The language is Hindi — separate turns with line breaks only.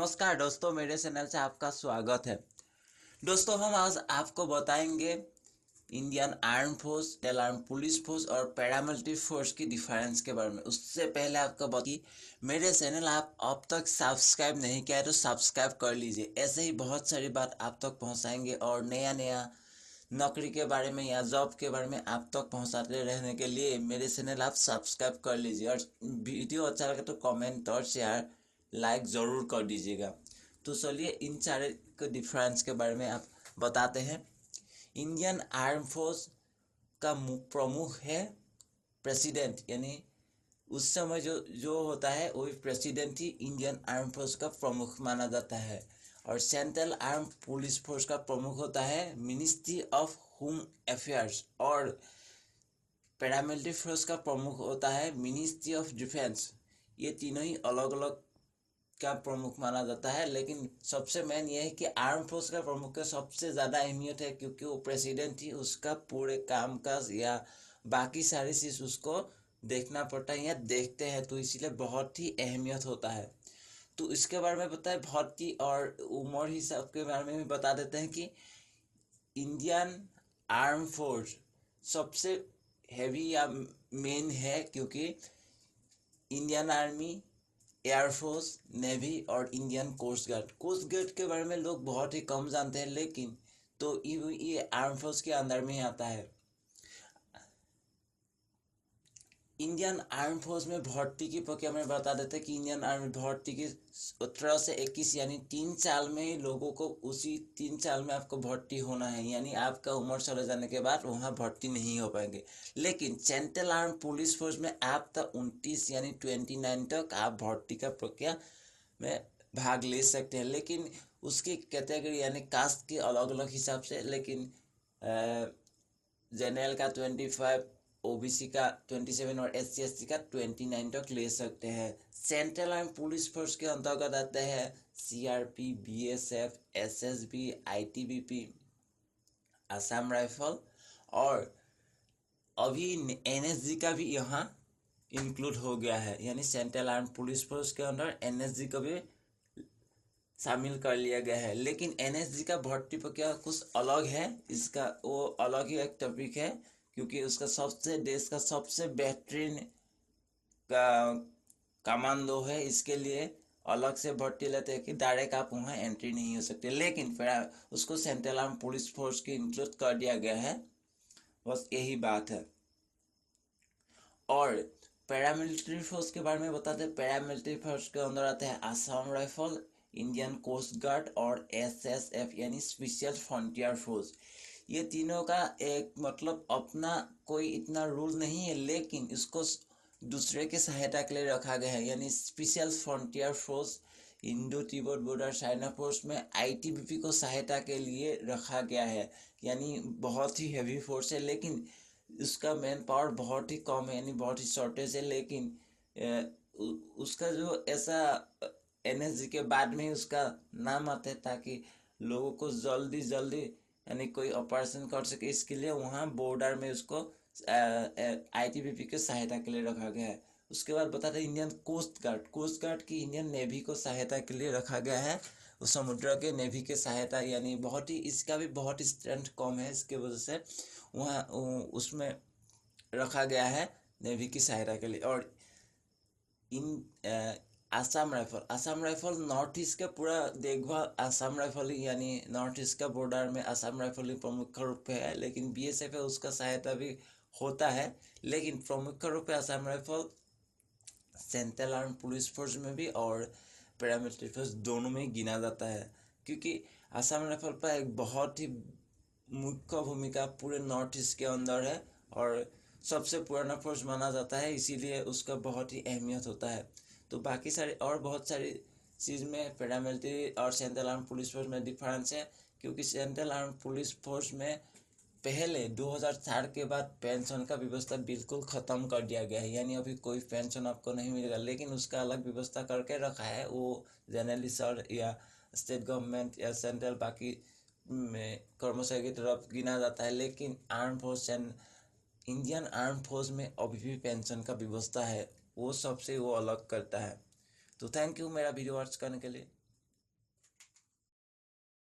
नमस्कार दोस्तों, मेरे चैनल से आपका स्वागत है। दोस्तों, हम आज आपको बताएंगे Indian arm force, arm police force और पैरामिलिट्री फोर्स की डिफरेंस के बारे में। उससे पहले आपको बता कि मेरे चैनल आप अब तक सब्सक्राइब नहीं किया है तो सब्सक्राइब कर लीजिए। ऐसे ही बहुत सारी बात आप तक पहुंचाएंगे और नया नया नौकरी के बारे में या जॉब के बारे में आप तक पहुंचाते रहने के लिए मेरे चैनल आप सब्सक्राइब कर लीजिए और वीडियो अच्छा लगे तो कमेंट और शेयर लाइक ज़रूर कर दीजिएगा। तो चलिए इन सारे के डिफरेंस के बारे में आप बताते हैं। इंडियन आर्म फोर्स का प्रमुख है प्रेसिडेंट, यानी उस समय जो होता है वही प्रेसिडेंट ही इंडियन आर्म फोर्स का प्रमुख माना जाता है। और सेंट्रल आर्म पुलिस फोर्स का प्रमुख होता है मिनिस्ट्री ऑफ होम अफेयर्स। और पैरामिलिट्री फोर्स का प्रमुख होता है मिनिस्ट्री ऑफ डिफेंस। ये तीनों ही अलग अलग का प्रमुख माना जाता है, लेकिन सबसे मेन ये है कि आर्म फोर्स का प्रमुख का सबसे ज़्यादा अहमियत है, क्योंकि वो प्रेसिडेंट ही उसका पूरे कामकाज या बाकी सारी चीज़ उसको देखना पड़ता है या देखते हैं, तो इसीलिए बहुत ही अहमियत होता है। तो इसके बारे में बताए भर्ती और उम्र हिसाब के बारे में भी बता देते हैं कि इंडियन आर्म फोर्स सबसे हैवी या मेन है, क्योंकि इंडियन आर्मी, एयरफोर्स, नेवी और इंडियन कोस्ट गार्ड के बारे में लोग बहुत ही कम जानते हैं, लेकिन तो ये आर्म फोर्स के अंदर में ही आता है। इंडियन आर्म फोर्स में भर्ती की प्रक्रिया में बता देते हैं कि इंडियन आर्मी भर्ती की 18 से 21 यानी 3 साल में ही लोगों को उसी 3 साल में आपको भर्ती होना है, यानी आपका उम्र चले जाने के बाद वहाँ भर्ती नहीं हो पाएंगे। लेकिन सेंट्रल आर्म पुलिस फोर्स में आप तक 29 यानी 29 तक आप भर्ती का प्रक्रिया में भाग ले सकते हैं, लेकिन उसकी कैटेगरी यानी कास्ट के अलग अलग हिसाब से। लेकिन जनरल का 25, ओबीसी का 27 और SC/ST का 29 तक ले सकते हैं। सेंट्रल आर्म पुलिस फोर्स के अंतर्गत आते हैं CRP, BSF, SSB, ITBP, Assam rifle और अभी NSG का भी यहाँ इंक्लूड हो गया है, यानी सेंट्रल आर्म पुलिस फोर्स के अंदर NSG को भी शामिल कर लिया गया है। लेकिन NSG का भर्ती प्रक्रिया कुछ अलग है, इसका वो अलग ही एक टॉपिक है, क्योंकि उसका देश का सबसे बेहतरीन का कमांडो है, इसके लिए अलग से भर्ती लेते हैं कि डायरेक्ट आप वहाँ एंट्री नहीं हो सकते। लेकिन फिर उसको सेंट्रल आर्म पुलिस फोर्स की इंक्लूड कर दिया गया है, बस यही बात है। और पैरामिलिट्री फोर्स के बारे में बताते हैं। पैरामिलिट्री फोर्स के अंदर आते हैं Assam rifle, Indian coast guard और SSF यानी स्पेशल फ्रंटियर फोर्स। ये तीनों का एक मतलब अपना कोई इतना रूल नहीं है, लेकिन इसको दूसरे के सहायता के लिए रखा गया है, यानी special frontier force Indo Tibet border China force में ITBP को सहायता के लिए रखा गया है। यानी बहुत ही हैवी फोर्स है, लेकिन उसका मैन पावर बहुत ही कम है, यानी बहुत ही शॉर्टेज है। लेकिन उसका जो ऐसा NSG के बाद में ही उसका नाम आता है, ताकि लोगों को जल्दी जल्दी यानी कोई ऑपरेशन कर सके, इसके लिए वहाँ बॉर्डर में उसको ITBP के सहायता के लिए रखा गया है। उसके बाद बताते हैं इंडियन कोस्ट गार्ड की इंडियन नेवी को सहायता के लिए रखा गया है। उस समुद्र के नेवी के सहायता, यानी बहुत ही इसका भी बहुत ही स्ट्रेंथ कम है, इसके वजह से वहाँ उसमें रखा गया है नेवी की सहायता के लिए। और इन असम राइफल नॉर्थ ईस्ट का पूरा देखभाल असम राइफल ही, यानी नॉर्थ ईस्ट का बॉर्डर में असम राइफल ही प्रमुख रूप पे है। लेकिन BSF है, उसका सहायता भी होता है, लेकिन प्रमुख रूप पे Assam rifle central arm police force में भी और पैरामिलिट्री फोर्स दोनों में गिना जाता है, क्योंकि असम राइफल पर एक बहुत ही मुख्य भूमिका पूरे नॉर्थ ईस्ट के अंदर है और सबसे पुराना फोर्स माना जाता है, इसीलिए उसका बहुत ही अहमियत होता है। तो बाकी सारे और बहुत सारी चीज़ में पैरामिलिट्री और सेंट्रल आर्म पुलिस फोर्स में डिफरेंस है, क्योंकि सेंट्रल आर्म पुलिस फोर्स में पहले 2004 के बाद पेंशन का व्यवस्था बिल्कुल ख़त्म कर दिया गया है, यानी अभी कोई पेंशन आपको नहीं मिलेगा, लेकिन उसका अलग व्यवस्था करके रखा है। वो जनरली सर या स्टेट गवर्नमेंट या सेंट्रल बाकी में कर्मचारी की तरफ गिना जाता है। लेकिन arm force and Indian arm force में अभी भी पेंशन का व्यवस्था है, वो सबसे वो अलग करता है। तो थैंक यू मेरा वीडियो वॉच करने के लिए।